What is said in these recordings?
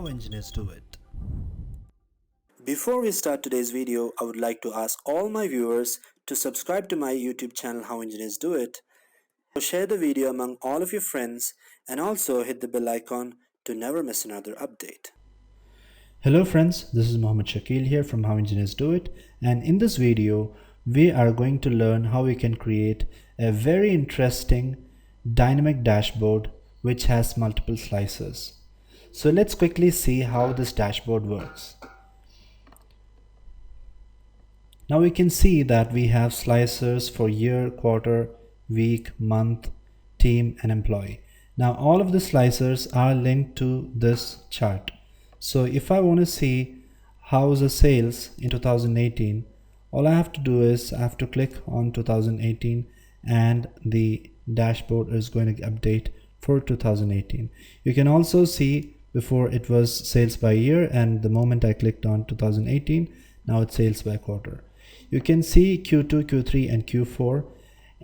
engineers do it. Before we start today's video, I would like to ask all my viewers to subscribe to my YouTube channel How Engineers Do It. So share the video among all of your friends and also hit the bell icon to never miss another update. Hello friends, this is Mohammed Shakil here from How Engineers Do It, and in this video we are going to learn how we can create a very interesting dynamic dashboard which has multiple slices. So let's quickly see how this dashboard works. Now we can see that we have slicers for year, quarter, week, month, team and employee. Now all of the slicers are linked to this chart. So if I want to see how's the sales in 2018, all I have to do is I have to click on 2018 and the dashboard is going to update for 2018. You can also see before it was sales by year, and the moment I clicked on 2018, now it's sales by quarter. You can see Q2, Q3 and Q4,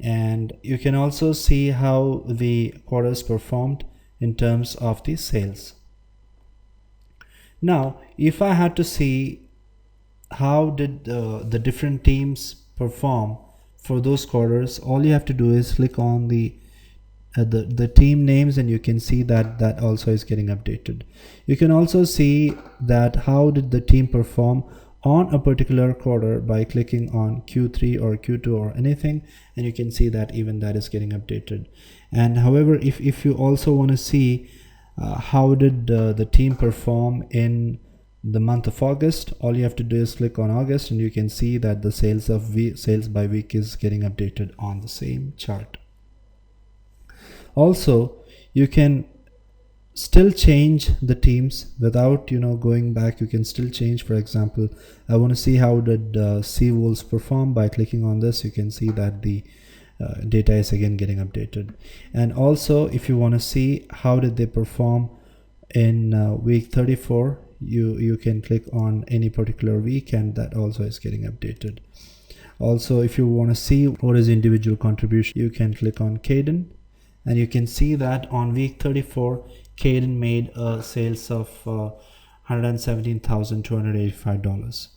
and you can also see how the quarters performed in terms of the sales. Now if I had to see how did the different teams perform for those quarters, all you have to do is click on the team names and you can see that that also is getting updated. You can also see that how did the team perform on a particular quarter by clicking on Q3 or Q2 or anything, and you can see that even that is getting updated. And however, if you also want to see how did the team perform in the month of August, all you have to do is click on August and you can see that the sales by week is getting updated on the same chart. Also, you can still change the teams without going back. You can still change. For example, I want to see how did Sea Wolves perform. By clicking on this, you can see that the data is again getting updated. And also, if you want to see how did they perform in week 34, you can click on any particular week and that also is getting updated. Also, if you want to see what is individual contribution, you can click on Caden. And you can see that on week 34, Caden made sales of $117,285.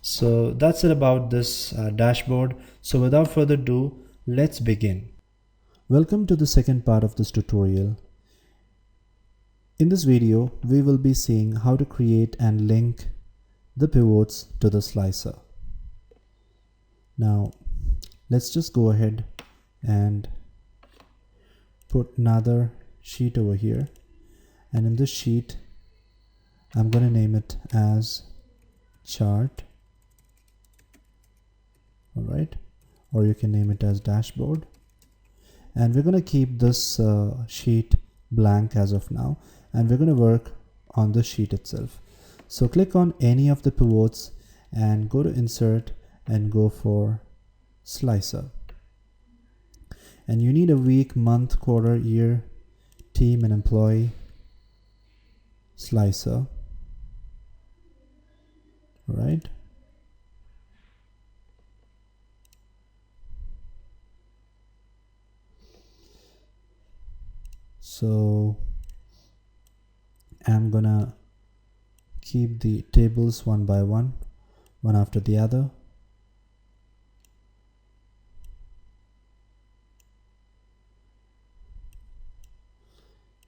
So that's it about this dashboard. So without further ado, let's begin. Welcome to the second part of this tutorial. In this video, we will be seeing how to create and link the pivots to the slicer. Now, let's just go ahead and put another sheet over here, and in this sheet I'm going to name it as chart. All right, or you can name it as dashboard, and we're going to keep this sheet blank as of now, and we're going to work on the sheet itself. So click on any of the pivots and go to insert and go for slicer. And you need a week, month, quarter, year, team and employee slicer. All right. So I'm gonna keep the tables one by one after the other.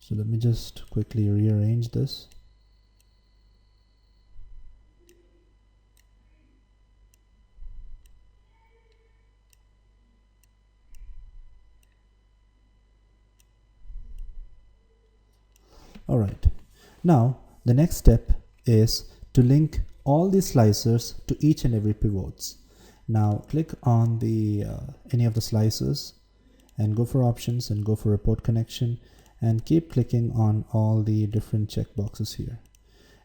So let me just quickly rearrange this. All right. Now the next step is to link all these slicers to each and every pivots. Now click on the any of the slicers and go for options and go for report connection, and keep clicking on all the different checkboxes here,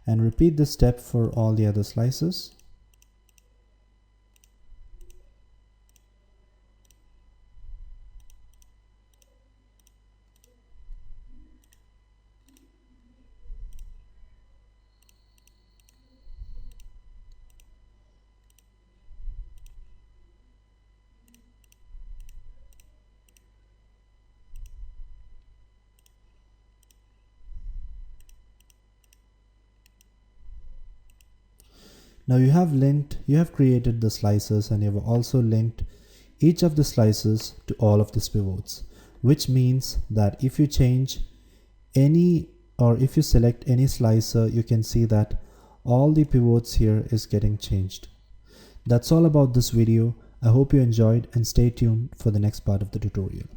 and repeat this step for all the other slices. Now you have created the slices, and you have also linked each of the slices to all of these pivots, which means that if you change any, or if you select any slicer, you can see that all the pivots here is getting changed. That's all about this video. I hope you enjoyed, and stay tuned for the next part of the tutorial.